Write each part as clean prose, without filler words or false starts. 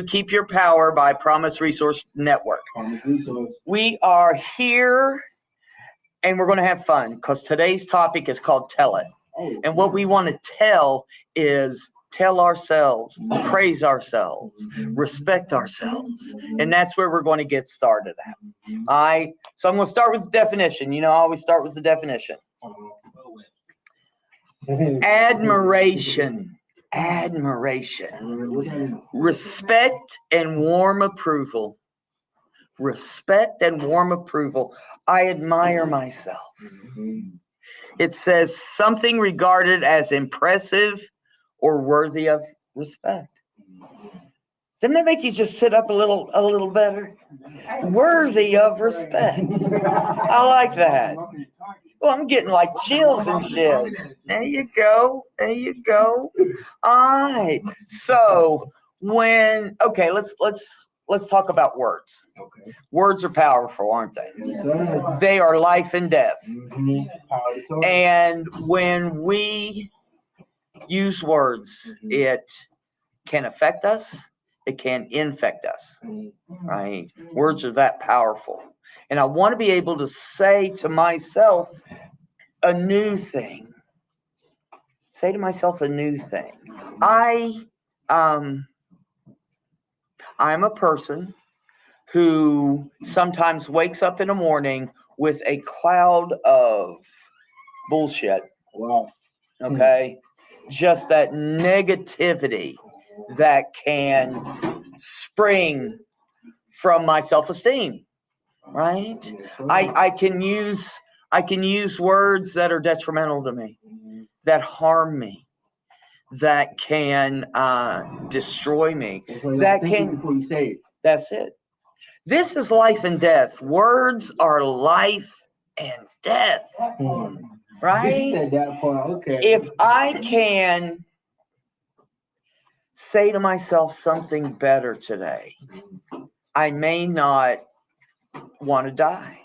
Keep Your Power by Promise Resource Network. We are here and we're going to have fun because today's topic is called Tell It. And what we want to tell is tell ourselves, praise ourselves, respect ourselves. And that's where we're going to get started at. So I'm going to start with the definition. You know, I always start with the definition. Admiration. Respect and warm approval. Respect and warm approval. I admire myself. It says something regarded as impressive or worthy of respect. Doesn't that make you just sit up a little better? Worthy of respect. I like that. Well, I'm getting like chills and shit. There you go. All right. So let's talk about words. Okay. Words are powerful, aren't they? Yes, they are life and death. Mm-hmm. And when we use words, it can affect us. It can infect us, right? Words are that powerful. And I want to be able to say to myself a new thing. Say to myself a new thing. I'm a person who sometimes wakes up in the morning with a cloud of bullshit. Wow. Okay? Just that negativity that can spring from my self-esteem, right? I can use words that are detrimental to me, that harm me, that can destroy me. That can before you say it. That's it. This is life and death. Words are life and death. Right? You said that part. Okay. If I can say to myself something better today, I may not want to die.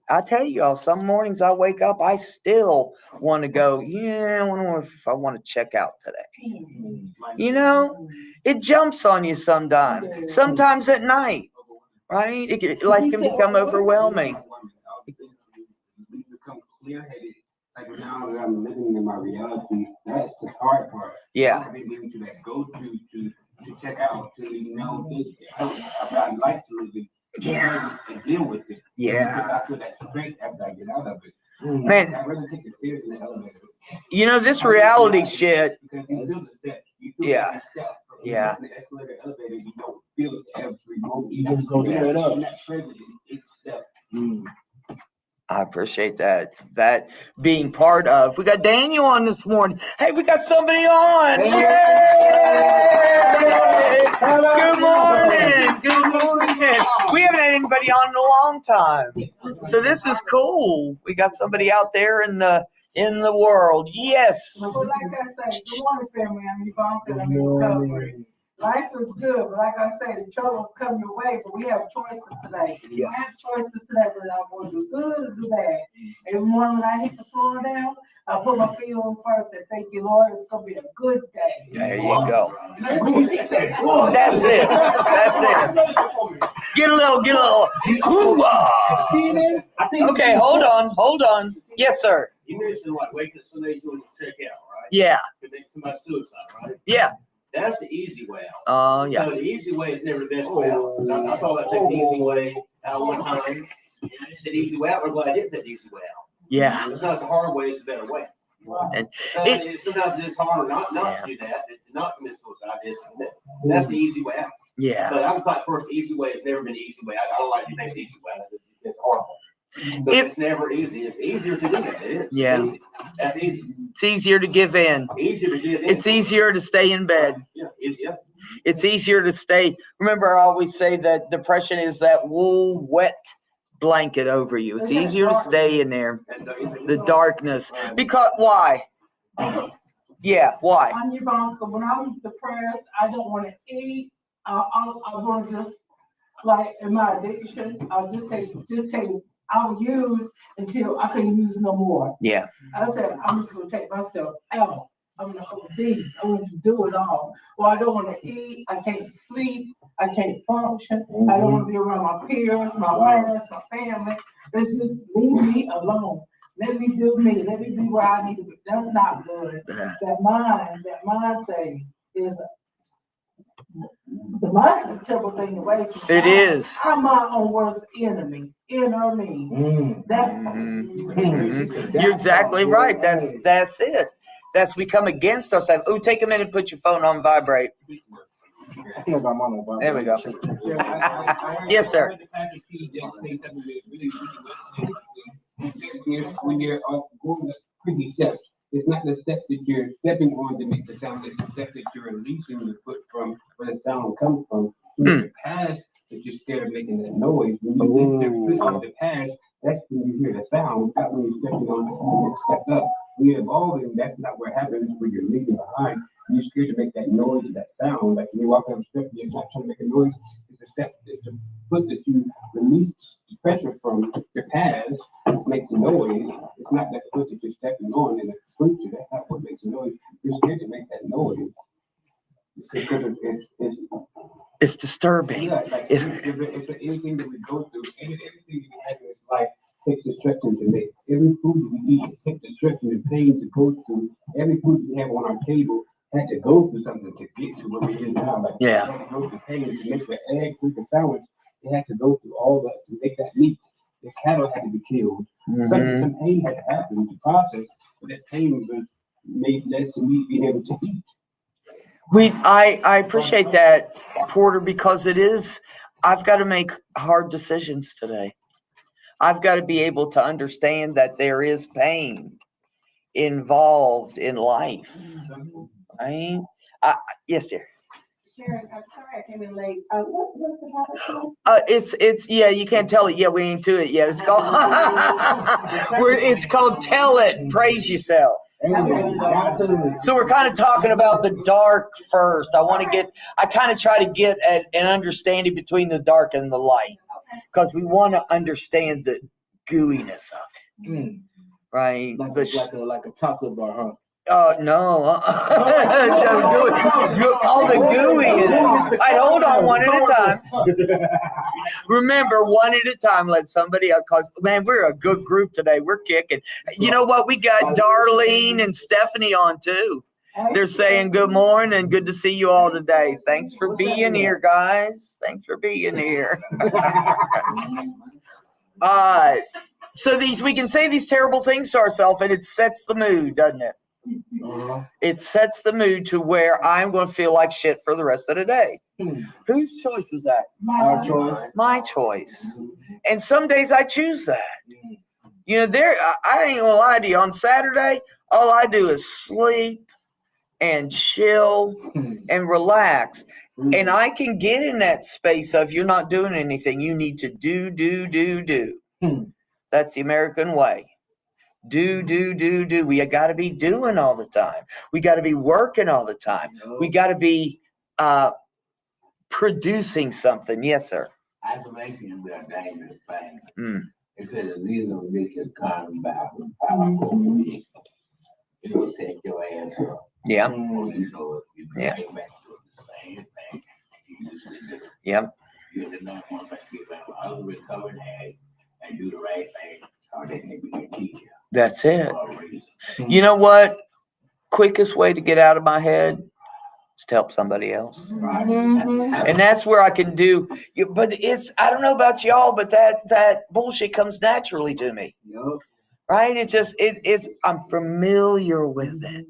I tell you all, some mornings I wake up, I still want to go, I wonder if I want to check out today. You know, it jumps on you sometimes. Sometimes at night, right? Life can become overwhelming. We become clear-headed. Like now that I'm living in my reality, that's the hard part. Yeah. I mean, able to that go to check out, to I'd like to really and deal with it. Yeah. Because I feel that strength after I get out of it. Man, I'd rather take the stairs in the elevator. You know, this reality shit. Because you feel the steps. You feel Yeah. the step. Yeah. The escalator, elevator, you don't feel it every moment. You just go tear it up. In that present, it's step. I appreciate that being part of. We got Daniel on this morning. Hey, we got somebody on. Yay! Good morning. We haven't had anybody on in a long time, so this is cool. We got somebody out there in the world. Yes. Well, like I say, good morning, family. I'm Yvonne. I'm in recovery. Life is good, but like I say, the troubles come your way, but we have choices today. Yeah. I have choices today, but I'm going to do good or do bad. Every morning when I hit the floor down, I put my feet on first and thank you, Lord. It's going to be a good day. There you go. That's it. Get a little. Okay, hold on. Yes, sir. You mentioned like waking up Sundays you want to check out, right? Yeah. To commit suicide, right? Yeah. That's the easy way out. Oh, yeah. So the easy way is never the best way out. I thought I'd take the easy way out one time. And I did the easy way out. I'm glad I did take the easy way out. Yeah. It's not the hard way, it's the better way. And sometimes it's harder not to do that, not commit suicide. That's the easy way out. Yeah. But I would like first, the easy way has never been the easy way. I don't like to think the easy way. It's horrible. So it's never easy. It's easier to do that. It is. Yeah. It's easy. That's easy. It's easier to give in. Easier to give in. It's easier to stay in bed. Yeah. Yeah. It's easier to stay. Remember, I always say that depression is that wool wet blanket over you. It's easier to stay in there. The darkness. Because why? Yeah, why? I'm Yvonne. When I'm depressed, I don't want to eat. I want to just, like in my addiction, I'll just take I'll use until I can't use no more. Yeah. I said, I'm just going to take myself out. I'm the OD. I want to do it all. Well, I don't want to eat. I can't sleep. I can't function. I don't want to be around my peers, my parents, my family. It's just leave me alone. Let me do me. Let me be where I need to be. That's not good. That mind thing is the mind is a terrible thing to waste. It is. I'm my own worst enemy. Inner me. That You're exactly right. That's it. That's we come against ourselves. Oh, take a minute and put your phone on vibrate. I think I got mine on vibrate. There we go. Yes, sir. When you're going the previous steps, it's not the step that you're stepping on to make the sound, it's the step that you're releasing the foot from where the sound comes from. When the past that you're scared of making that noise. When you lift your foot on the past, that's when you hear the sound, not when you're stepping on the next step up. When you're evolving, that's not what happens when you're leaving behind. You're scared to make that noise and that sound. Like when you walk down the step, you're not trying to make a noise. It's the step, it's the foot that you release the pressure from your past makes the noise. It's not that foot that you're stepping on in the future. That's not what makes the noise. You're scared to make that noise. Because It's disturbing. yeah, like it's anything that we go through, everything we have in this life takes destruction to make. Every food that we eat takes destruction and pain to go through. Every food we have on our table had to go through something to get to where we are now. Like Yeah. it had to go through pain to make the egg, fruit, the sandwich. It had to go through all that to make that meat. The cattle had to be killed. Some pain had to happen to process, but that pain was led to me being able to eat. I appreciate that, Porter, because I've got to make hard decisions today. I've got to be able to understand that there is pain involved in life. Right? Yes, dear. Sharon, I'm sorry I came in late. What was the topic? It's yeah, you can't tell it yet. We ain't to it yet. It's called it's called Tell It, Praise Yourself. So we're kind of talking about the dark first. I kind of try to get at an understanding between the dark and the light, because we want to understand the gooiness of it, right? Like a chocolate bar, huh? No. All the gooey in it. I'd hold on one at a time. Remember, one at a time. Let somebody else, cause man, we're a good group today. We're kicking. You know what? We got Darlene and Stephanie on too. They're saying good morning and good to see you all today. Thanks for being here, guys. Thanks for being here. So we can say these terrible things to ourselves, and it sets the mood, doesn't it? It sets the mood to where I'm going to feel like shit for the rest of the day. Whose choice is that? Our choice. My choice. And some days I choose that. You know, I ain't gonna lie to you. On Saturday, all I do is sleep and chill and relax. And I can get in that space of you're not doing anything. You need to do. That's the American way. Do. We got to be doing all the time. We got to be working all the time. We got to be producing something. Yes, sir. Isolation is a dangerous thing. It says these are riches come back with powerful release. It will set your ass up. Yeah. You know, you Yeah. bring back to the same thing you used to do. Yep. You did not want to get back with other recovered and do the right thing, or they can be a teacher That's it. for a reason. You know what? Quickest way to get out of my head is to help somebody else. Right? And that's where I can do. But I don't know about y'all, but that bullshit comes naturally to me. Right? I'm familiar with it.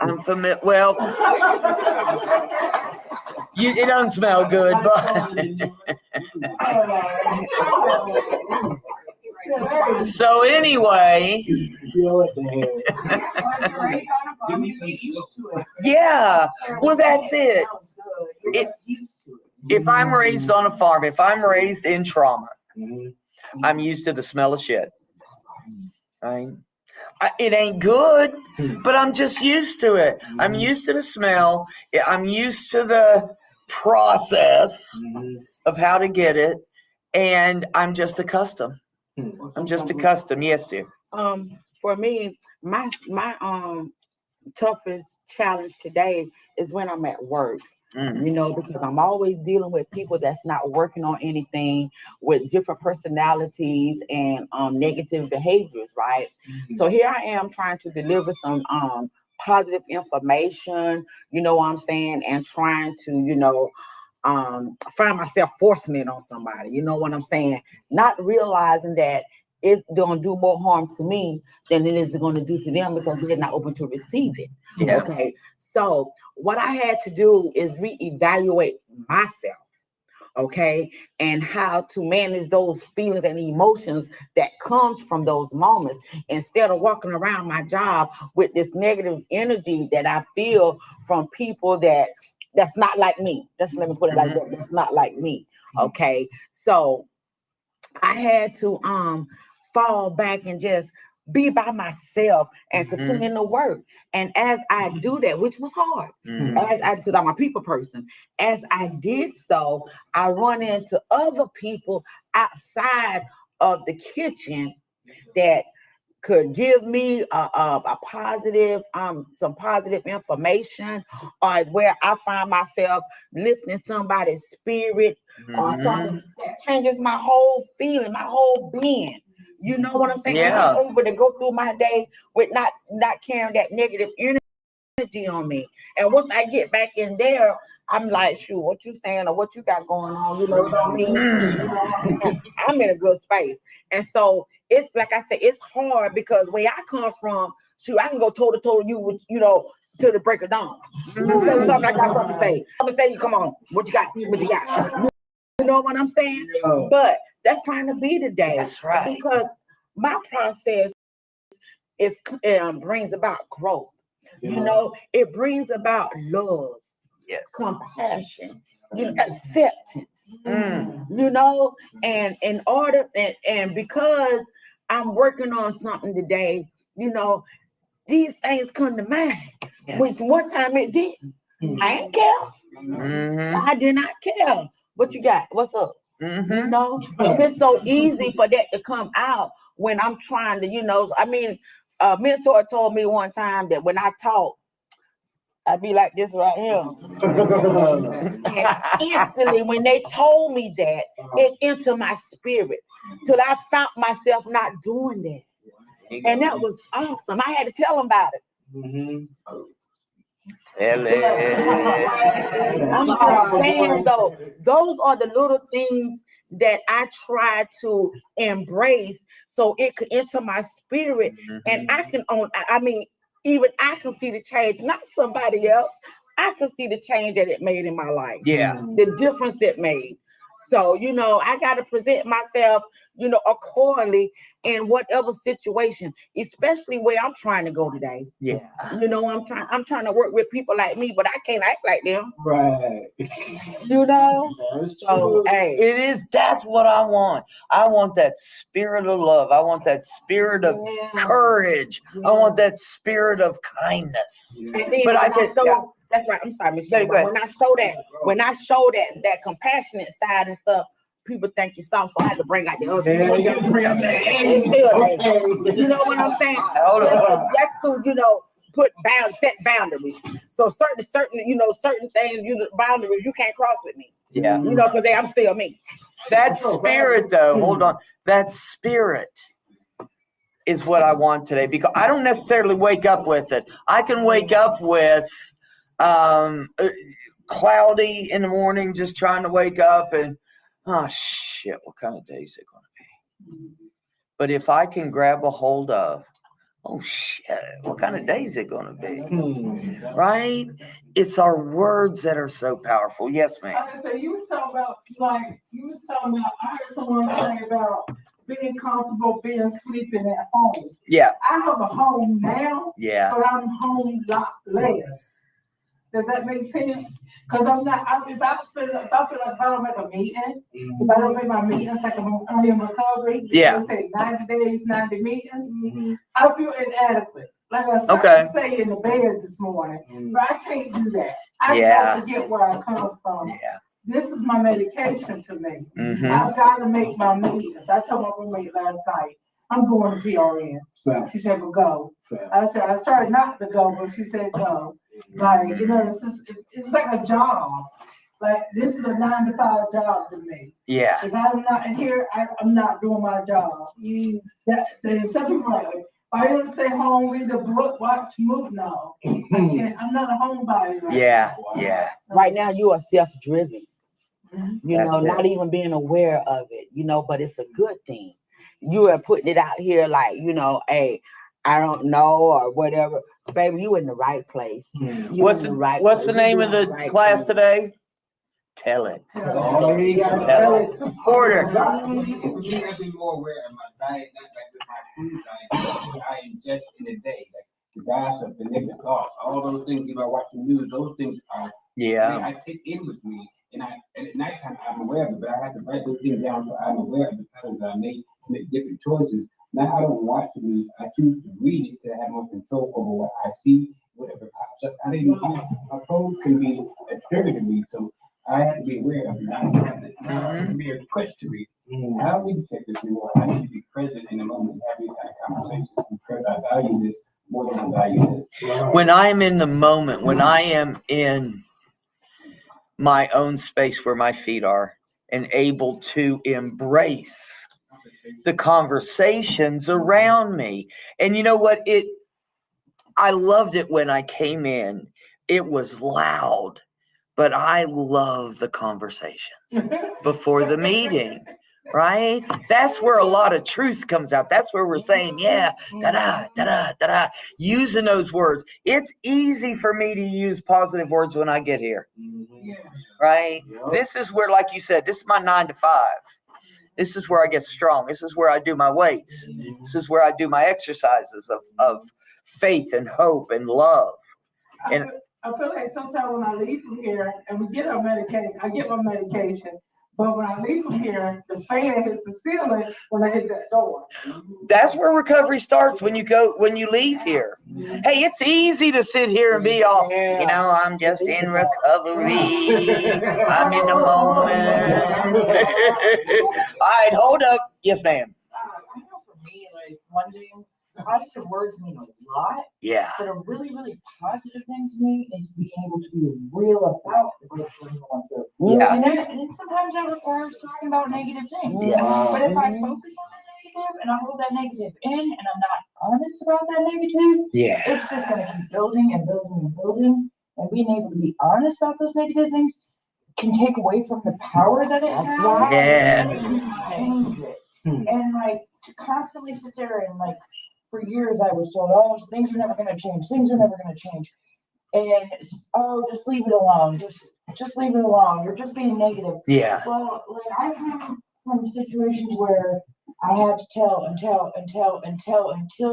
I'm familiar. Well, it doesn't smell good, but. So anyway, yeah, well, that's it. If I'm raised on a farm, if I'm raised in trauma, I'm used to the smell of shit. Right? It ain't good, but I'm just used to it. I'm used to the smell. I'm used to the process of how to get it, and I'm just accustomed. I'm just accustomed. Yes, dear. For me, my toughest challenge today is when I'm at work. Mm. You know, because I'm always dealing with people that's not working on anything, with different personalities and negative behaviors, right? So here I am trying to deliver some positive information, you know what I'm saying, and trying to, you know, find myself forcing it on somebody, you know what I'm saying, not realizing that it's gonna do more harm to me than it is going to do to them because they're not open to receive it. Yeah. Okay, so what I had to do is reevaluate myself, okay, and how to manage those feelings and emotions that comes from those moments instead of walking around my job with this negative energy that I feel from people that's not like me. Just let me put it like that. That's not like me. Okay, so I had to fall back and just be by myself and continue to work. And as I do that, which was hard, because I'm a people person, as I did so, I run into other people outside of the kitchen that could give me a positive, some positive information, or where I find myself lifting somebody's spirit, or something that changes my whole feeling, my whole being. You know what I'm saying? Yeah. I'm able to go through my day with not carrying that negative energy on me. And once I get back in there, I'm like, shoot, what you saying or what you got going on? You know what I mean? You know what I'm saying? I'm in a good space. And so it's like I said, it's hard because where I come from, shoot, I can go toe to toe you with, you know, till the break of dawn. Something I got something to say. I'm gonna say, come on, what you got? What you got? You know what I'm saying? But that's trying to be today. That's right. Because my process is brings about growth. You know, it brings about love, Yes. compassion, you know, acceptance. You know, and in order and because I'm working on something today, you know, these things come to mind. Yes. Which one time it didn't. I ain't care. I did not care. What you got? What's up? You know, and it's so easy for that to come out when I'm trying to, you know, I mean, a mentor told me one time that when I talk, I'd be like this right here. And instantly, when they told me that, it entered my spirit till I found myself not doing that. And that was awesome. I had to tell them about it. I'm just saying though, those are the little things that I try to embrace so it could enter my spirit and I can even I can see the change, not somebody else. I can see the change that it made in my life. Yeah. The difference it made. So, you know, I got to present myself, you know, accordingly in whatever situation, especially where I'm trying to go today. Yeah. You know, I'm trying to work with people like me, but I can't act like them. Right. You know? So, hey. It is, that's what I want. I want that spirit of love. I want that spirit of courage. I want that spirit of kindness. And then But I when can, that's right. I'm sorry, Miss. Yeah, go ahead. When I show that compassionate side and stuff, people think you soft, so I had to bring out the other. You know what I'm saying? Hold on. That's to, you know, set boundaries. So certain you know, certain things, boundaries you can't cross with me. Yeah. You know, because I'm still me. That spirit, though, hold on. That spirit is what I want today because I don't necessarily wake up with it. I can wake up with cloudy in the morning, just trying to wake up and, oh shit, what kind of day is it going to be? But if I can grab a hold of, oh shit, what kind of day is it going to be? Right? It's our words that are so powerful. Yes, ma'am. So you was talking about, I heard someone say about being comfortable sleeping at home. Yeah. I have a home now, Yeah. but I'm home a lot less. Does that make sense? Because I'm not, if I feel like if I don't make a meeting, if I don't make my meetings, like I'm in recovery, Yeah. let's say 90 days, 90 meetings, I feel inadequate. Like I said, Okay. I stay in the bed this morning, but I can't do that. I got to get where I come from. Yeah. This is my medication to me. Mhm. I've got to make my meetings. I told my roommate last night, I'm going to PRN. Fact, She said, well, go. fact. I said, I started not to go, but she said, go. Like, you know, it's like a job. Like, this is a 9 to 5 job to me. Yeah. If I'm not here, I'm not doing my job. Some people are like, I don't stay home, read a book, watch movie. No, I can't. I'm not a homebody. Right Yeah. now. Yeah. Right now, you are self-driven. Mhm. You That's know, it. not even being aware of it, you know, but it's a good thing. You are putting it out here like, you know, hey, I don't know or whatever. Baby, you in the right place. You What's in the right What's the place. You name of doing the right class thing. today? Tell it. Oh, you gotta Tell tell it. it. Porter. For me, I've been more aware of my diet, not like with my food diet, what I ingest in a day, like the gossip, the negative thoughts, all those things. If I watch the news, those things are Yeah. I take in with me, and at nighttime I'm aware of it, but I have to write those things down so I'm aware of the patterns I make to make different choices. Now I don't watch the news; I choose to read it because I have more control over what I see, whatever pops up. I didn't. My phone can be a trigger to me, so I have to be aware of it. I have to it can be a question to me. How we take this reward? I need to be present in the moment and have these kind of conversations because I value this more than I value this. When I am in the moment, when I am in my own space where my feet are and able to embrace the conversations around me. And you know what? I loved it when I came in. It was loud, but I love the conversations before the meeting, right? That's where a lot of truth comes out. That's where we're saying, yeah, da-da, da-da, da-da, using those words. It's easy for me to use positive words when I get here, right? This is where, like you said, this is my 9 to 5. This is where I get strong. This is where I do my weights. This is where I do my exercises of faith and hope and love. And I feel like sometimes when I leave from here and we get our medication, I get my medication. But when I leave from here, the fan hits the ceiling when I hit that door. that's where recovery starts when you leave here. Hey, it's easy to sit here and be all, you know, I'm just in recovery. I'm in the moment. All right, hold up. Yes, ma'am. I know for me, like one thing, positive words mean a lot, Yeah. but a really, really positive thing to me is being able to be real about what's going on through. Yeah. And sometimes that requires talking about negative things. Yes. But if I focus on that negative and I hold that negative in and I'm not honest about that negative, Yeah. it's just gonna keep building and building and building. And being able to be honest about those negative things can take away from the power that it has. Yes. And it can change it. And like to constantly sit there and like for years I was told, oh, things are never gonna change. Things are never gonna change. And oh, just leave it alone. Just leave it alone. You're just being negative. Yeah. Well, like I come from situations where I had to tell until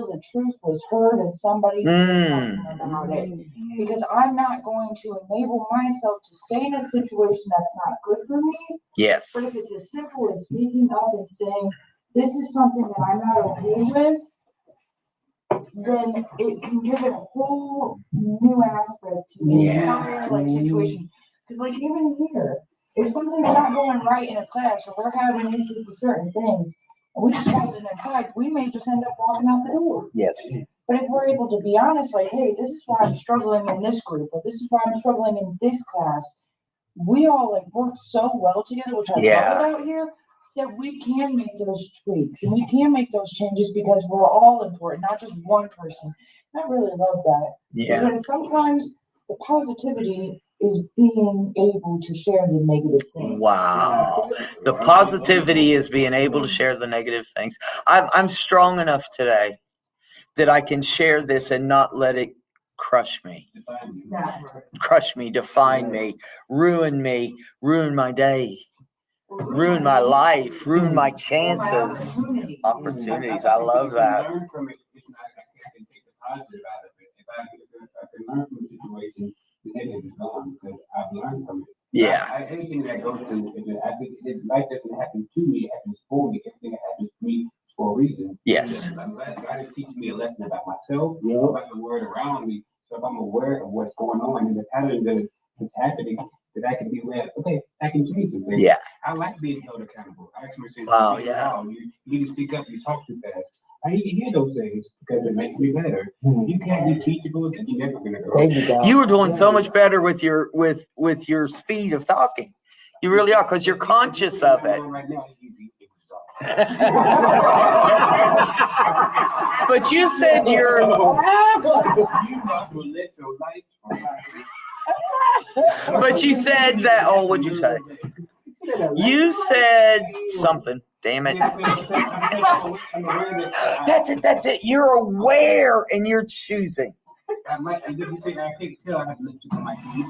the truth was heard and somebody did something about it. Because I'm not going to enable myself to stay in a situation that's not good for me. Yes. But if it's as simple as speaking up and saying, this is something that I'm not okay with, then it can give it a whole new aspect to the entire like situation. Because like even here, if something's not going right in a class or we're having issues with certain things, and we just hold it inside, we may just end up walking out the door. Yes. But if we're able to be honest, like, hey, this is why I'm struggling in this group, or this is why I'm struggling in this class, we all like work so well together, which I love about here, that we can make those tweaks and we can make those changes because we're all important, not just one person. I really love that. Yeah. Because sometimes the positivity is being able to share the negative things. Wow. The positivity is being able to share the negative things. I'm strong enough today that I can share this and not let it crush me, define me, ruin my day, ruin my life, ruin my chances, opportunities. I love that. Learn from it. I can take the positive out of it. If I can learn from a situation, the negative is gone because I've learned from it. Yeah. Anything that goes through, I think life doesn't happen to me, it happens for me. Everything that happens to me is for a reason. Yes. God is teaching me a lesson about myself, about the world around me. So if I'm aware of what's going on and the pattern that is happening, that I can be aware, okay, I can change it. Yeah. I like being held accountable. I actually say, Wow, you yeah. need to speak up, you talk too fast. I need to hear those things because it makes me better. You can't be teachable, then you're never gonna grow. Thank you, God. You were doing so much better with your with your speed of talking. You really are, because you're conscious of it. Right now, you be But you said you're You want to let your light shine. but you said that what'd you say? You said something. Damn it. That's it. You're aware and you're choosing. I might, and then you say, I can't tell, I have to let you on my feet.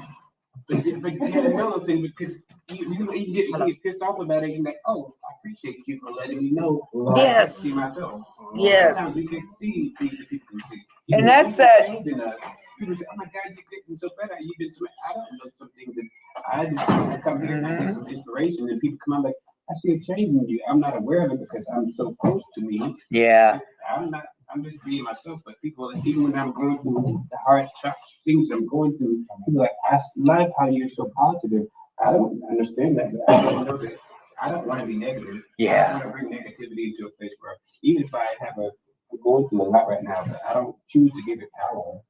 But you get another thing because you get pissed off about it. You're like, oh, I appreciate you for letting me know. Yes. I see myself. Yes. Sometimes we can see things that people can see. And that's that- Changing us. People say, oh my God, you're getting so better. You've been so, I don't know some things that I just come here and I get some inspiration and people come out like, I see a change in you. I'm not aware of it because I'm so close to me. Yeah. I'm just being myself, but people, even when I'm going through the hard things I'm going through, people are like, I love how you're so positive. I don't understand that, but I don't know that. I don't want to be negative. Yeah. I don't want to bring negativity into a place where, even if I'm going through a lot right now, but I don't choose to give it power.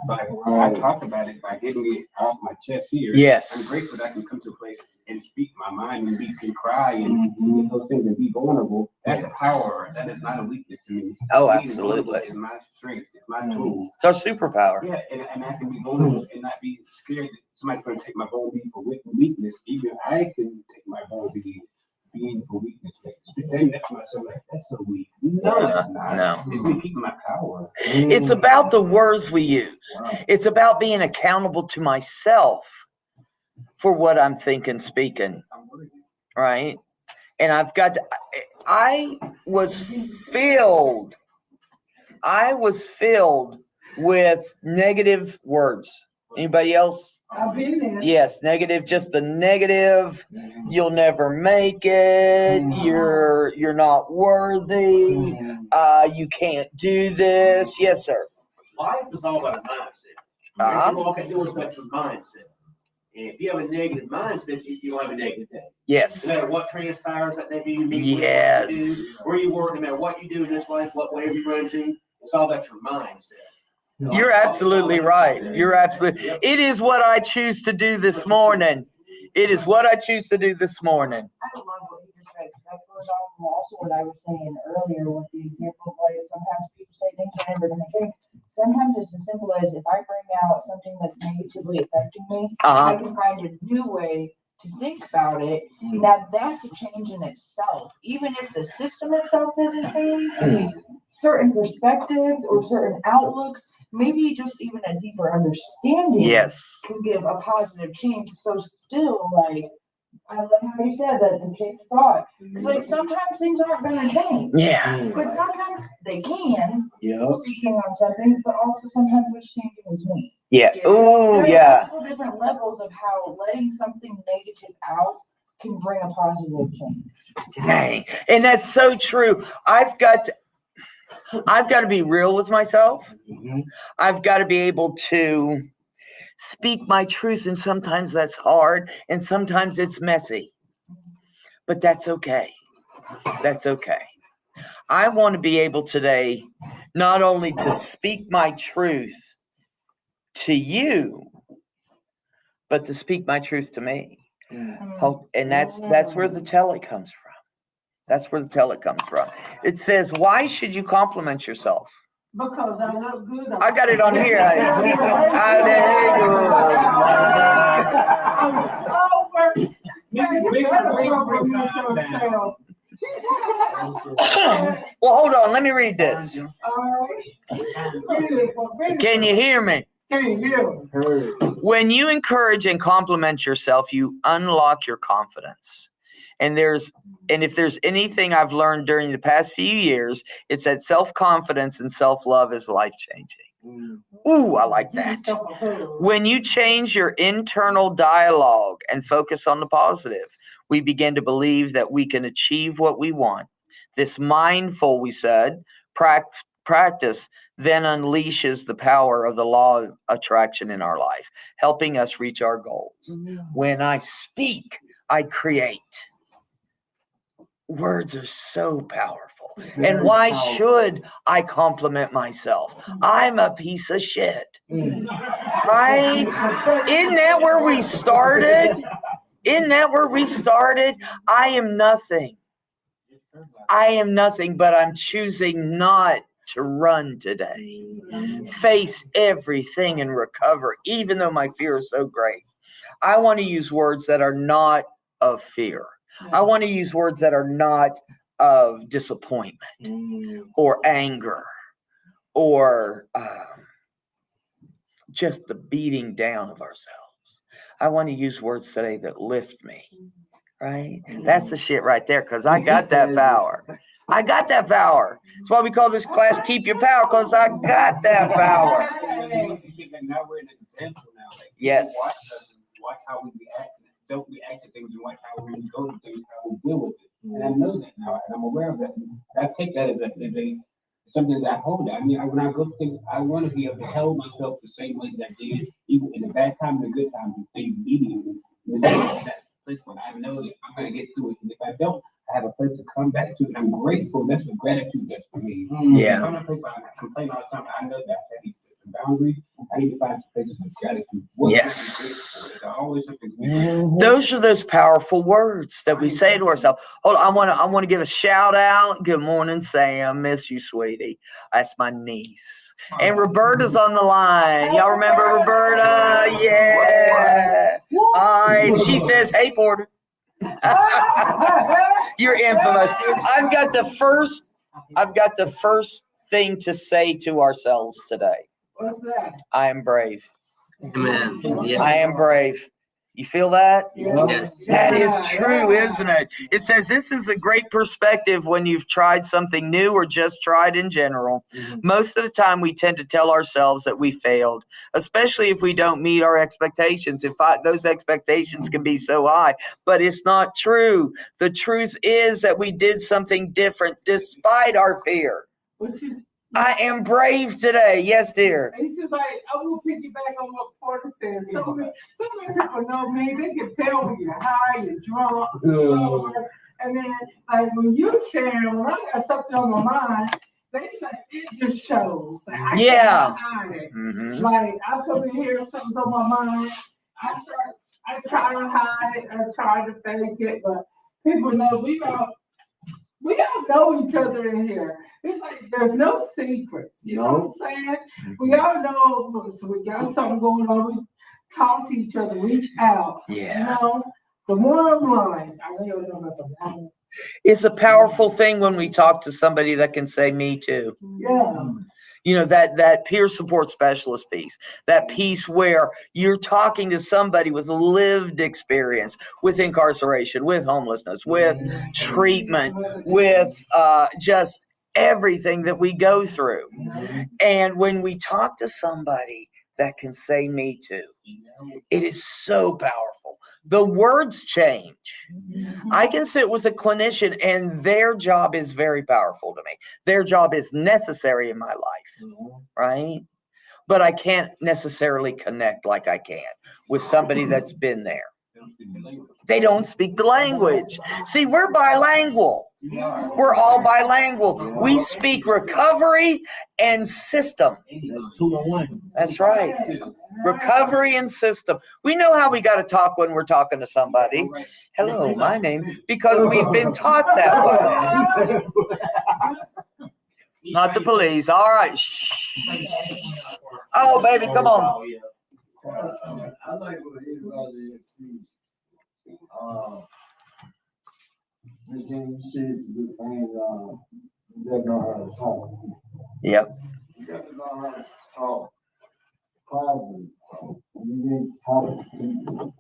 But I talk about it by getting it off my chest here. Yes. I'm grateful that I can come to a place and speak my mind and cry and do those things and be vulnerable. That's a power. That is not a weakness to me. Oh, Being absolutely. vulnerable is my strength. It's my tool. It's our superpower. Yeah, and I can be vulnerable and not be scared that somebody's going to take my vulnerability for weakness. Even I can take my vulnerability being for weakness. Then next to myself, like, that's so weak. No, it's not. No. It's me keeping my power. It's about the words we use. It's about being accountable to myself for what I'm thinking, speaking, I'm worthy. right? And I was filled with negative words. Anybody else? I've been there. Yes, negative, just the negative. You'll never make it. You're not worthy. You can't do this. Yes, sir. Life is all about a mindset. Uh-huh. Everything all can do is about your mindset. And if you have a negative mindset, you'll have a negative day. Yes. No matter what transpires that day, you meet, Yes. what you do, where you work, no matter what you do in this life, what whatever you run to, it's all about your mindset. You're absolutely right. You're absolutely. It is what I choose to do this morning. It is what I choose to do this morning. I love what you just said, because that goes off from also what I was saying earlier with the example of like sometimes people say things are never gonna change. Sometimes it's as simple as if I bring out something that's negatively affecting me, I can find a new way to think about it. Now that's a change in itself. Even if the system itself doesn't change, certain perspectives or certain outlooks, maybe just even a deeper understanding Yes. can give a positive change. So still, like, I love how you said that the change of thought. Because like sometimes things aren't gonna change. Yeah. But sometimes they can, Yeah. speaking on something, but also sometimes what's changing is me. Yeah. Oh, There's yeah. multiple different levels of how letting something negative out can bring a positive change. Dang. And that's so true. I've got to be real with myself. I've got to be able to speak my truth. And sometimes that's hard. And sometimes it's messy. But that's okay. That's okay. I want to be able today not only to speak my truth to you, but to speak my truth to me. And that's where the tell it comes from. That's where the tell it comes from. It says, why should you compliment yourself? Because I look good. I got it on here. I'm sober. Well, hold on. Let me read this. Can you hear me? When you encourage and compliment yourself, you unlock your confidence. And if there's anything I've learned during the past few years, it's that self-confidence and self-love is life-changing. Ooh, I like that. When you change your internal dialogue and focus on the positive, we begin to believe that we can achieve what we want. This mindful, we said, practice then unleashes the power of the law of attraction in our life, helping us reach our goals. When I speak, I create. Words are so powerful. And why should I compliment myself? I'm a piece of shit. Right? Isn't that where we started? Isn't that where we started? I am nothing. I am nothing, but I'm choosing not to run today. Face everything and recover, even though my fear is so great. I want to use words that are not of fear. I want to use words that are not of disappointment or anger or just the beating down of ourselves. I want to use words today that lift me, right? That's the shit right there, because I got that power. I got that power. That's why we call this class Keep Your Power, because I got that power. Now we're an example now. Like, Yes. Watch how we react, don't react to things, and watch how we go to things, how we deal with it. And I know that now, and I'm aware of that. And I take that as something that I hold. I mean, when I go to things, I want to be able to hold myself the same way that I did, even in the bad times and the good times, and stay immediately. That place where I know that I'm going to get through it. And if I don't, I have a place to come back to. And I'm grateful. That's what gratitude does for me. Yeah. If I'm in a place where I complain all the time, I know that I need to set some boundaries. I need to find some places of gratitude. Yes. There's always something. Those are those powerful words that we say to ourselves. Hold on, I want to give a shout out. Good morning, Sam. Miss you, sweetie. That's my niece. And Roberta's on the line. Y'all remember Roberta? Yeah. Hi. She says, "Hey, Porter." You're infamous. I've got the first thing to say to ourselves today. What's that? I am brave. Amen. Yes. I am brave. You feel that? Yes. That is true, isn't it? It says this is a great perspective when you've tried something new or just tried in general. Most of the time, we tend to tell ourselves that we failed, especially if we don't meet our expectations. Those expectations can be so high, but it's not true. The truth is that we did something different despite our fear. I am brave today. Yes, dear. It's just like, I will piggyback on what Porter says. So many people know me. They can tell when you're high, you're drunk, sober. And then, like, when you share, when I got something on my mind, they say it just shows. Like, I can't hide it. Mm-hmm. Like, I come in here, something's on my mind. I try to hide it. I try to fake it. But people know we all know each other in here. It's like there's no secrets. You know what I'm saying? We all know, so we got something going on. We talk to each other, reach out. Yeah. You know, the more I'm lying, I don't know about the lying. It's a powerful thing when we talk to somebody that can say me too. Yeah. You know, that peer support specialist piece, that piece where you're talking to somebody with lived experience with incarceration, with homelessness, with treatment, with just everything that we go through. And when we talk to somebody that can say me too, it is so powerful. The words change. I can sit with a clinician and their job is very powerful to me. Their job is necessary in my life, right? But I can't necessarily connect like I can with somebody that's been there. They don't speak the language. See, we're bilingual. We're all bilingual. We speak recovery and system. That's 2 in 1. That's right. Recovery and system. We know how we got to talk when we're talking to somebody. Hello, my name, because we've been taught that way. Not the police. All right. Shh. Oh, baby, come on. I like what everybody sees. This thing you said is a good thing. You gotta know how to talk. Yep. You gotta know how to talk positive. So you need to talk to people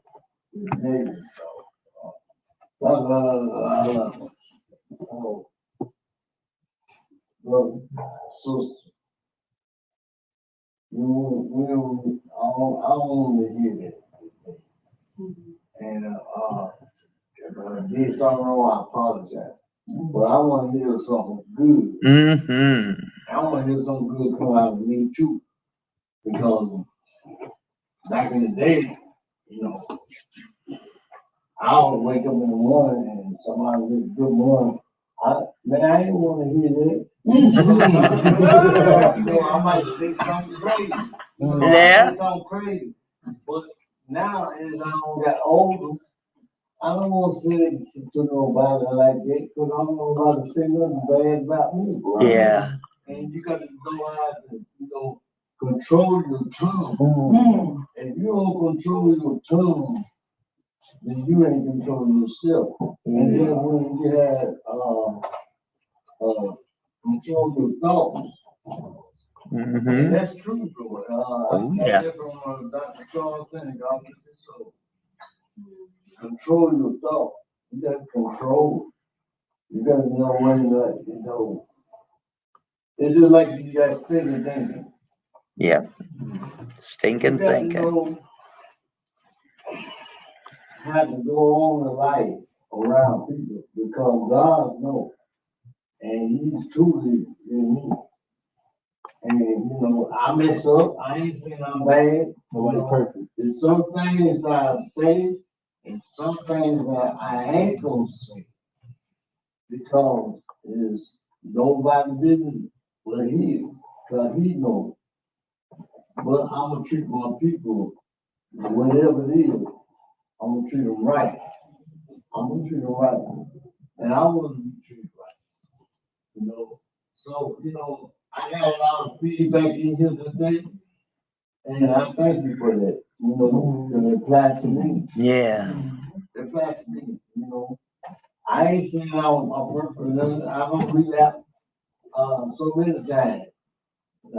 with negative. Brother, sister, I don't want to hear that. And if I did something wrong, I apologize. But I want to hear something good. Mm-hmm. I want to hear something good come out of me too. Because back in the day, you know, I would wake up in the morning and somebody with good morning. Man, I ain't wanna hear that. No, I might say something crazy. Yeah. Something crazy. But now, as I got older, I don't want to say it to nobody like that, because I don't know how to say nothing bad about me. Yeah. And you got to know how to, control your tongue. Mm. If you don't control your tongue, then you ain't controlling yourself. And then when you have control your thoughts, Mm-hmm. and that's true, bro. Oh, I yeah. got that from Dr. Charles Stanley, God bless his soul. Control your thought. You got to control. You got to know when it's just like you got stinking thinking. Yep. Stinking You got to thinking. know how to go on in life around people because God knows. And He's truly in me. And I mess up. I ain't saying I'm bad. Nobody's perfect. There's some things I say and some things that I ain't gonna say. Because it's nobody business but He, because He knows. But I'm gonna treat my people, whatever it is, I'm gonna treat them right. I'm gonna treat them right. And I want to be treated right. So, I got a lot of feedback in here today. And I thank you for that. It applied to me. Yeah. It applied to me. I ain't saying I'm perfect. I'm gonna relapse so many times.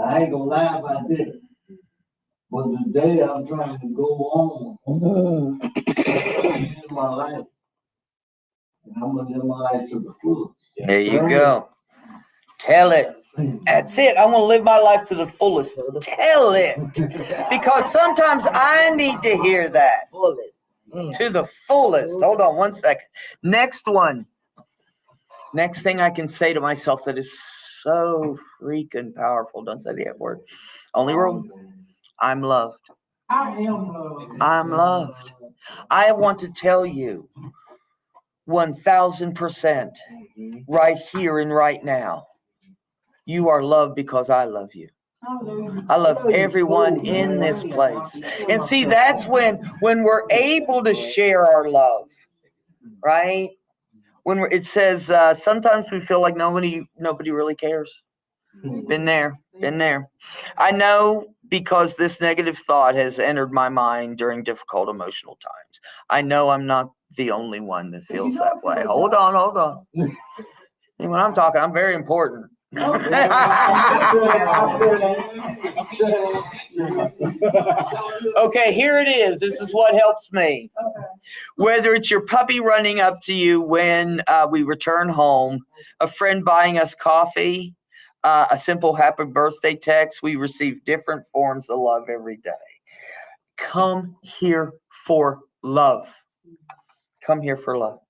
I ain't gonna lie about that. But today I'm trying to go on in my life. And I'm gonna live my life to the fullest. There you go. Tell it. That's it. I'm going to live my life to the fullest. Tell it. Because sometimes I need to hear that. To the fullest. Hold on one second. Next one. Next thing I can say to myself that is so freaking powerful. Don't say the F word. Only rule. I'm loved. I am loved. I'm loved. I want to tell you 1000% right here and right now. You are loved because I love you. I love everyone in this place. And see, that's when we're able to share our love, right? It says sometimes we feel like nobody really cares. Been there. I know because this negative thought has entered my mind during difficult emotional times. I know I'm not the only one that feels that way. Hold on. And when I'm talking, I'm very important. Okay, here it is. This is what helps me. Whether it's your puppy running up to you when we return home, a friend buying us coffee, a simple happy birthday text, we receive different forms of love every day. Come here for love. Come here for love.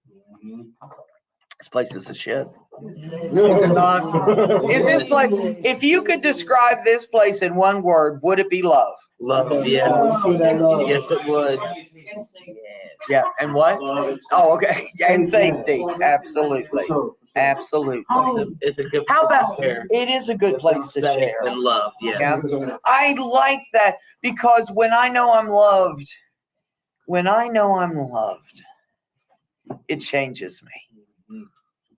This place is a shit. Is it not? Is this place? If you could describe this place in one word, would it be love? Love, yes. Yes, it would. Yeah, and what? Oh, okay. Yeah, and safety. Absolutely. Absolutely. It's a good How place about to share. it is a good place to share. And love, yes. Yeah. I like that because when I know I'm loved, it changes me.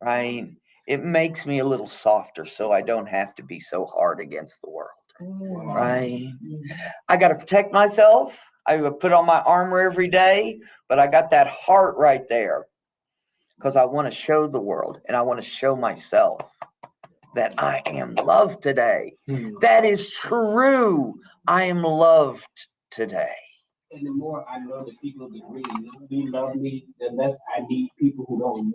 Right? It makes me a little softer so I don't have to be so hard against the world. Right? I got to protect myself. I put on my armor every day, but I got that heart right there because I want to show the world and I want to show myself that I am loved today. That is true. I am loved today. And the more I know the people that really love me, the less I need people who don't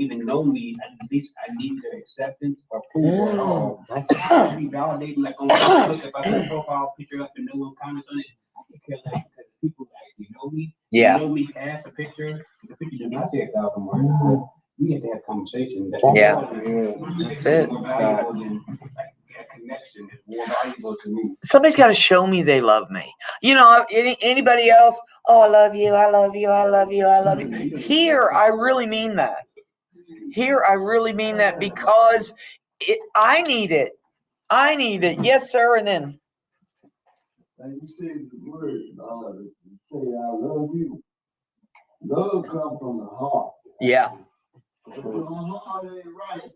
even know me. At least I need their acceptance or approval. That's be validating. Like on Facebook, if I put a profile picture up and no one comments on it, I can care less because people actually know me. Yeah. They know me past the picture. The picture does not say 1,000 words. We get to have conversation. Yeah. That's it. More valuable than that connection is more valuable to me. Somebody's got to show me they love me. Anybody else? Oh, I love you. I love you. I love you. I love you. Here, I really mean that. Here, I really mean that because I need it. I need it. Yes, sir. And then, Like you said the word, you say I love you. Love comes from the heart. yeah, If your heart ain't right,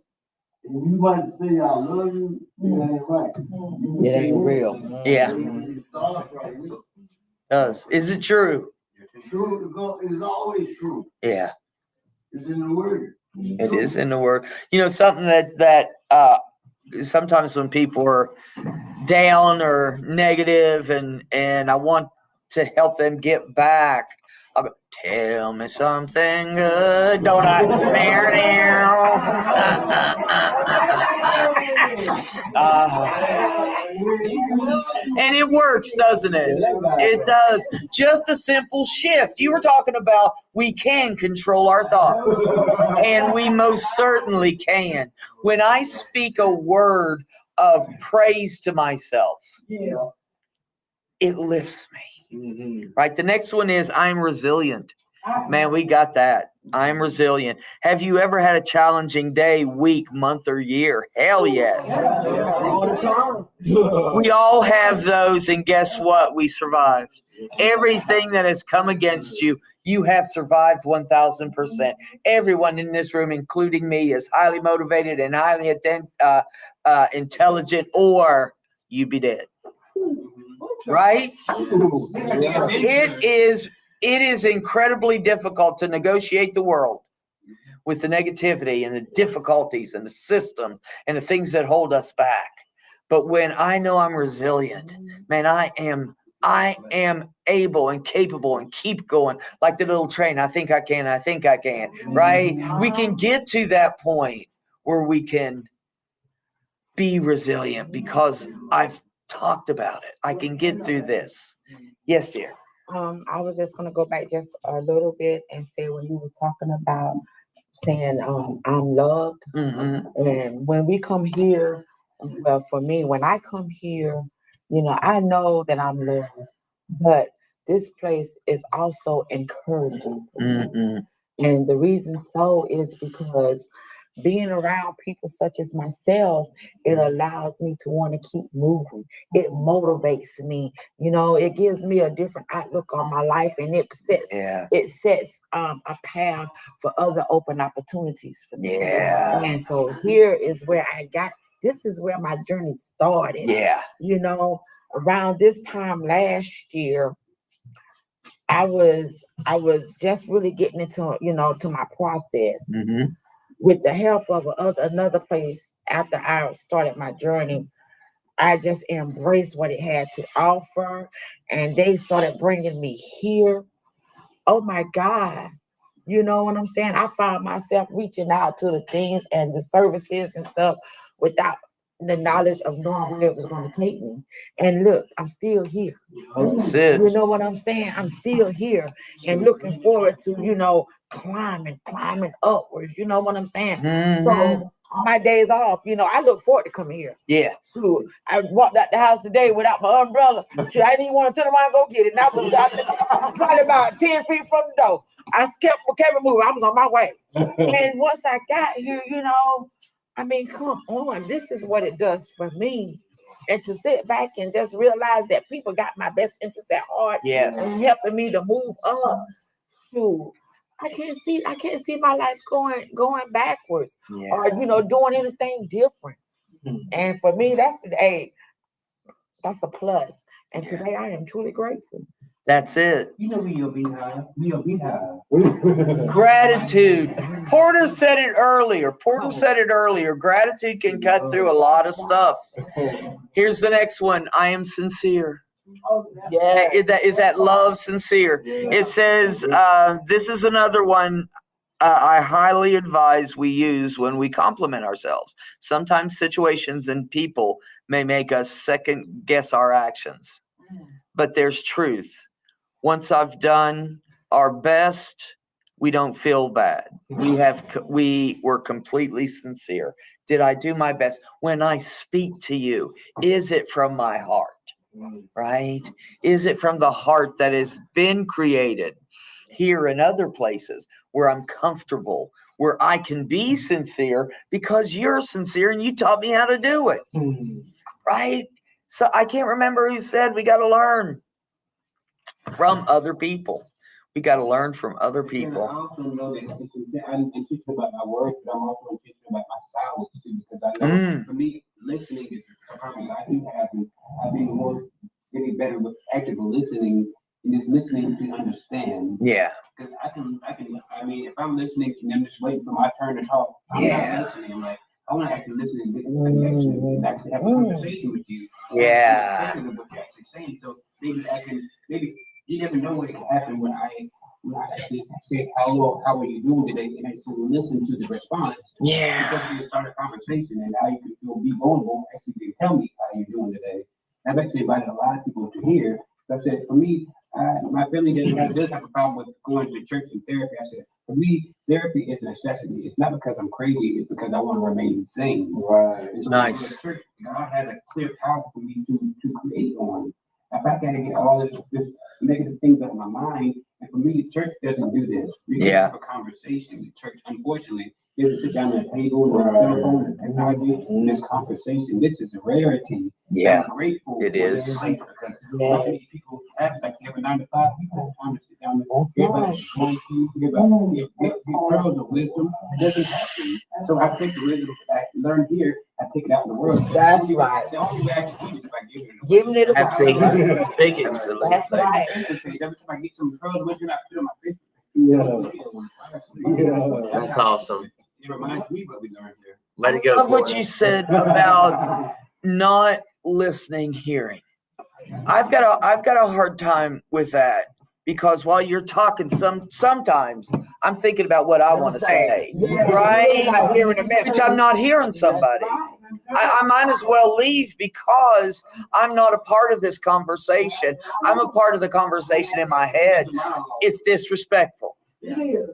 and you might say I love you, it ain't right. It ain't real. yeah, It starts right here. does. Is it true? True to God is always true. Yeah, It's in the word. it is in the word. You know, something that sometimes when people are down or negative and I want to help them get back, I'll go, tell me something good, don't I? And it works, doesn't it? It does. Just a simple shift. You were talking about we can control our thoughts, and we most certainly can. When I speak a word of praise to myself, it lifts me. Right? The next one is I'm resilient. Man, we got that. I'm resilient. Have you ever had a challenging day, week, month, or year? Hell yes. All the time. We all have those, and guess what? We survived. Everything that has come against you, you have survived 1,000%. Everyone in this room, including me, is highly motivated and highly intelligent, or you'd be dead. Right? It is incredibly difficult to negotiate the world with the negativity and the difficulties and the systems and the things that hold us back. But when I know I'm resilient, man, I am able and capable and keep going like the little train. I think I can, right? We can get to that point where we can be resilient because I've talked about it. I can get through this. Yes, dear. I was just gonna go back just a little bit and say when you was talking about saying I'm loved, and when we come here, well, for me, when I come here, you know, I know that I'm loved, but this place is also encouraging. And the reason so is because being around people such as myself, it allows me to want to keep moving. It motivates me. You know, it gives me a different outlook on my life, and it sets a path for other open opportunities for me. Yeah. And so here is where this is where my journey started. Yeah. You know, around this time last year, I was just really getting into, you know, to my process. With the help of another place after I started my journey, I just embraced what it had to offer, and they started bringing me here. Oh my God. You know what I'm saying? I found myself reaching out to the things and the services and stuff without the knowledge of knowing where it was going to take me. And look, I'm still here. That's it. You know what I'm saying? I'm still here and looking forward to, you know, climbing upwards. You know what I'm saying? So my days off, you know, I look forward to coming here. Yeah. Shoot, I walked out the house today without my umbrella. Shoot, I didn't even want to turn around and go get it. And I was probably about 10 feet from the door. I kept moving. I was on my way. And once I got here, you know, I mean, come on. This is what it does for me. And to sit back and just realize that people got my best interest at heart. Yes. And helping me to move up. Shoot, I can't see my life going backwards or, you know, doing anything different. And for me, that's a plus. And today I am truly grateful. That's it. You know we'll be high. We'll be high. Gratitude. Porter said it earlier. Gratitude can cut through a lot of stuff. Here's the next one. I am sincere. Yeah. Is that love sincere? It says, this is another one I highly advise we use when we compliment ourselves. Sometimes situations and people may make us second guess our actions. But there's truth. Once I've done our best, we don't feel bad. We were completely sincere. Did I do my best? When I speak to you, is it from my heart? Right? Is it from the heart that has been created? here in other places where I'm comfortable, where I can be sincere because you're sincere and you taught me how to do it. Right? So I can't remember who said we got to learn from other people. We got to learn from other And I people. also know that I'm intentional about my words, but I'm also intentional about my silence too, because I know for me, listening is a problem I've been getting better with active listening and just listening to understand. Yeah. Because I mean, if I'm listening and I'm just waiting for my turn to talk, I'm not listening. Like, I want to actually listen and get the connection and actually have a conversation with you. Yeah. What you're actually saying. So maybe you never know what can happen when I actually say, how are you doing today? And actually listen to the response. Yeah. Because you start a conversation and now you can feel be vulnerable, actually can tell me how you're doing today. I've actually invited a lot of people to hear. I said, for me, my family does have a problem with going to church and therapy. I said, for me, therapy is a necessity. It's not because I'm crazy, it's because I want to remain sane. Right. And so Nice. the church, God has a clear path for me to create on. If I gotta get all this negative things out of my mind, and for me, the church doesn't do this. We can have a conversation. The church, unfortunately, doesn't sit down at a table with a telephone and technology in this conversation. This is a rarity. Yeah. I'm grateful It for is. this life because many people have like every 9 to 5 people want to sit down and give pearls of wisdom. It doesn't happen. So I take the wisdom that I learned here, I take it out in the world. That's right. The only way I can keep it is by giving it away. Giving it away. Absolutely. Big absolutely. That's right. Every time I get some pearls of wisdom, I put it on my face. Yeah. That's awesome. It reminds me what we learned here. Let it I go. love what Corey. you said about not listening, hearing. I've got a hard time with that because while you're talking, sometimes I'm thinking about what I want to say, right? Which I'm not hearing somebody. I might as well leave because I'm not a part of this conversation. I'm a part of the conversation in my head. It's disrespectful.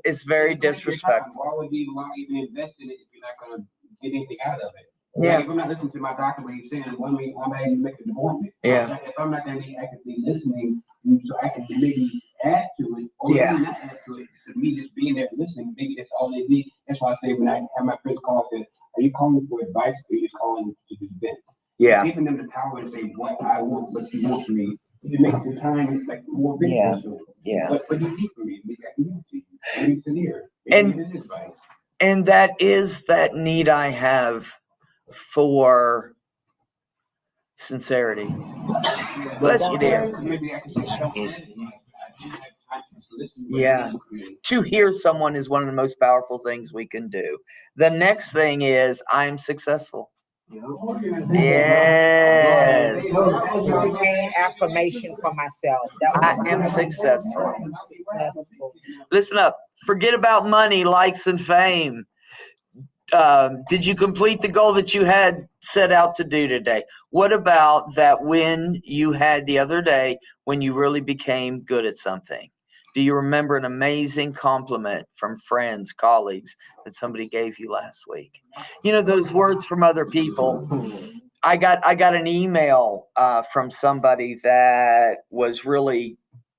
It's very disrespectful. Why would you even invest in it if you're not going to get anything out of it? Yeah. Like, if I'm not listening to my doctor when he's saying, why am I even making an appointment? Yeah. If I'm not going to be actively listening, so I can maybe add to it, or Yeah. maybe not add to it, to me just being there and listening, maybe that's all they need. That's why I say when I have my friends call, I said, are you calling for advice or are you just calling to just vent? Yeah. Giving them the power to say what I want, what you want from me. It makes the time like more Yeah. beneficial. Yeah. What do you need from me? Maybe I can give it to you. Maybe sincere. And- Maybe it's advice. And that is that need I have for sincerity. Bless you, dear. Maybe I can say I don't have it. I didn't have time to listen to what Yeah. you want from me. To hear someone is one of the most powerful things we can do. The next thing is I'm successful. Yes. An affirmation for myself. I am successful. Listen up. Forget about money, likes, and fame. Did you complete the goal that you had set out to do today? What about that win you had the other day when you really became good at something? Do you remember an amazing compliment from friends, colleagues that somebody gave you last week? You know, those words from other people. I got an email from somebody that was really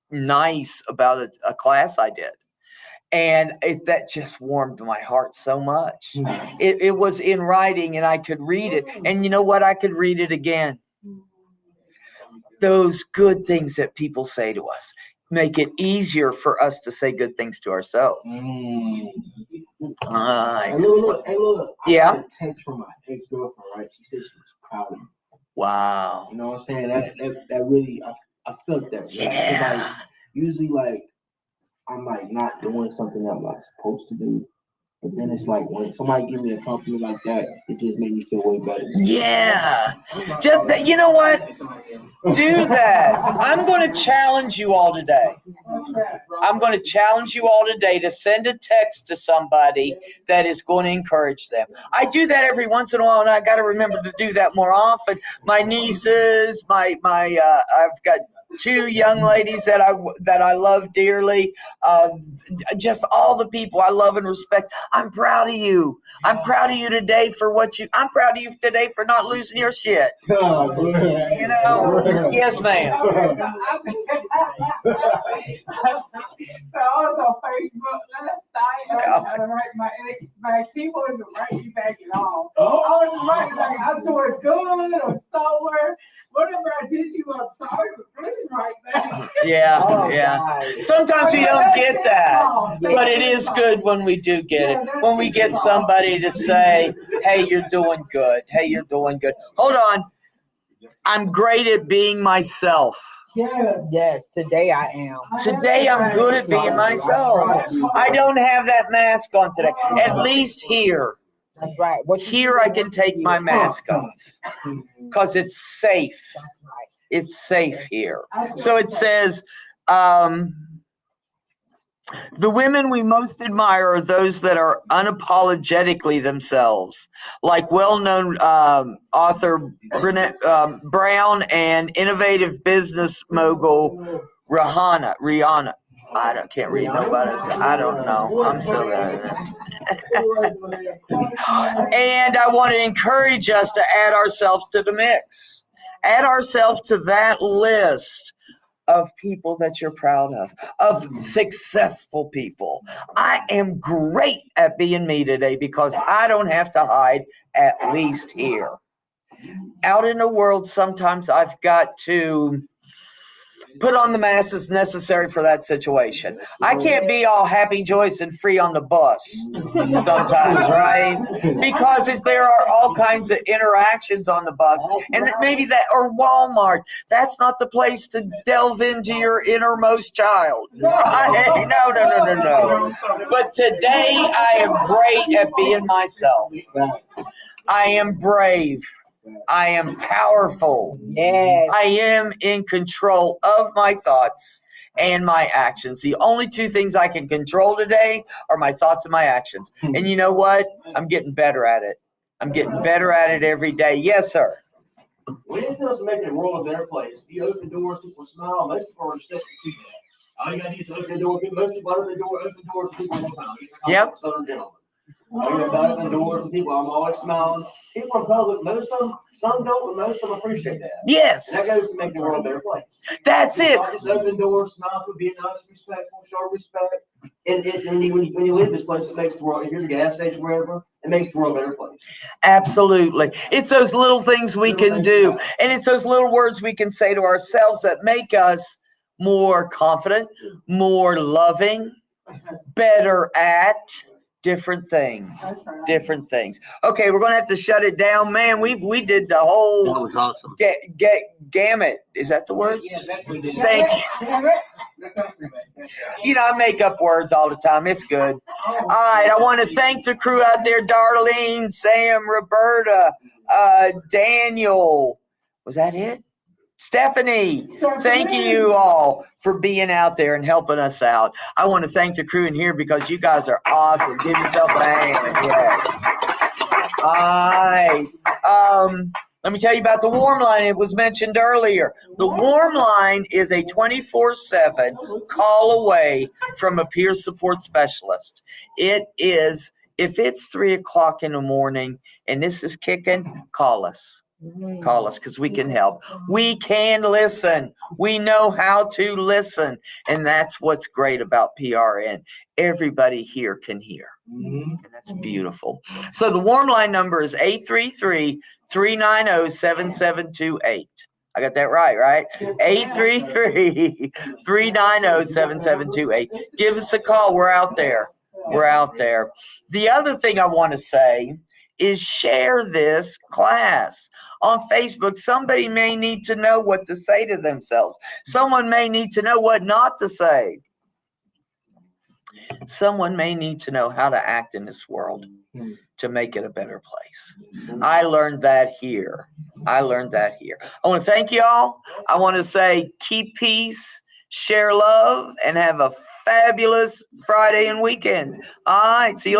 nice about a class I did. And that just warmed my heart so much. It was in writing and I could read it. And you know what? I could read it again. Those good things that people say to us make it easier for us to say good things to ourselves. Hey, look. Yeah. I got a text from my ex-girlfriend, right? She said she was proud of me. Wow. You know what I'm saying? That really, I felt that. Yeah. Like, usually, like, I'm like not doing something I'm not supposed to do. But then it's like when somebody give me a compliment like that, it just made me feel way better. Yeah. Just that, you know what? Do that. I'm going to challenge you all today. I'm going to challenge you all today to send a text to somebody that is going to encourage them. I do that every once in a while, and I got to remember to do that more often. My nieces, I've got two young ladies that I love dearly. Just all the people I love and respect. I'm proud of you. I'm proud of you today for I'm proud of you today for not losing your shit. You know? Yes, ma'am. So I was on Facebook last night, and I was trying to write my ex back. He wanted to write me back at all. I was writing like, I'm doing good or somewhere. Whatever I did to you, I'm sorry, but please write back. Yeah. Sometimes we don't get that, but it is good when we do get it. When we get somebody to say, hey, you're doing good. Hey, you're doing good. Hold on. I'm great at being myself. Yes, today I am. Today I'm good at being myself. I don't have that mask on today. At least here. That's right. Here I can take my mask off because it's safe. That's right. It's safe here. So it says, the women we most admire are those that are unapologetically themselves, like well-known author Brené Brown and innovative business mogul Rihanna. I can't read nobody. I don't know. I'm so bad. And I want to encourage us to add ourselves to the mix. Add ourselves to that list of people that you're proud of successful people. I am great at being me today because I don't have to hide, at least here. Out in the world, sometimes I've got to put on the masks necessary for that situation. I can't be all happy, joyous, and free on the bus sometimes, right? Because there are all kinds of interactions on the bus, and maybe or Walmart. That's not the place to delve into your innermost child. Right? No. But today I am great at being myself. I am brave. I am powerful. Yes. I am in control of my thoughts and my actions. The only two things I can control today are my thoughts and my actions. And you know what? I'm getting better at it. I'm getting better at it every day. Yes, sir. When it comes to making the world a better place, if you open doors, people smile, most people are receptive to that. All you gotta do is open the door. Most people open doors to people all the time. It's like a Southern gentleman. You open doors to people. I'm always smiling. People in public, most of them, some don't, but most of them appreciate that. Yes. And that goes to make the world a better place. That's it. Just open doors, smile, be nice, respectful, show respect. And when you leave this place, it makes the world, if you're at the gas station, wherever, it makes the world a better place. Absolutely. It's those little things we can do. And it's those little words we can say to ourselves that make us more confident, more loving, better at different things. Okay, we're gonna have to shut it down, man. We did the whole. That was awesome. Gamut. Is that the word? Yeah, that's what it is. Thank you. You know, I make up words all the time. It's good. All right, I want to thank the crew out there: Darlene, Sam, Roberta, Daniel. Was that it? Stephanie, thank you all for being out there and helping us out. I want to thank the crew in here because you guys are awesome. Give yourself a hand. Yeah. All right. Let me tell you about the Warm Line. It was mentioned earlier. The Warm Line is a 24/7 call away from a peer support specialist. It is, if it's 3 o'clock in the morning and this is kicking, call us. Call us because we can help. We can listen. We know how to listen. And that's what's great about PRN. Everybody here can hear. And that's beautiful. So the Warm Line number is 833-390-7728. I got that right? 833-390-7728. Give us a call. We're out there. The other thing I want to say is share this class on Facebook. Somebody may need to know what to say to themselves. Someone may need to know what not to say. Someone may need to know how to act in this world to make it a better place. I learned that here. I want to thank y'all. I want to say keep peace, share love, and have a fabulous Friday and weekend. All right. See you later.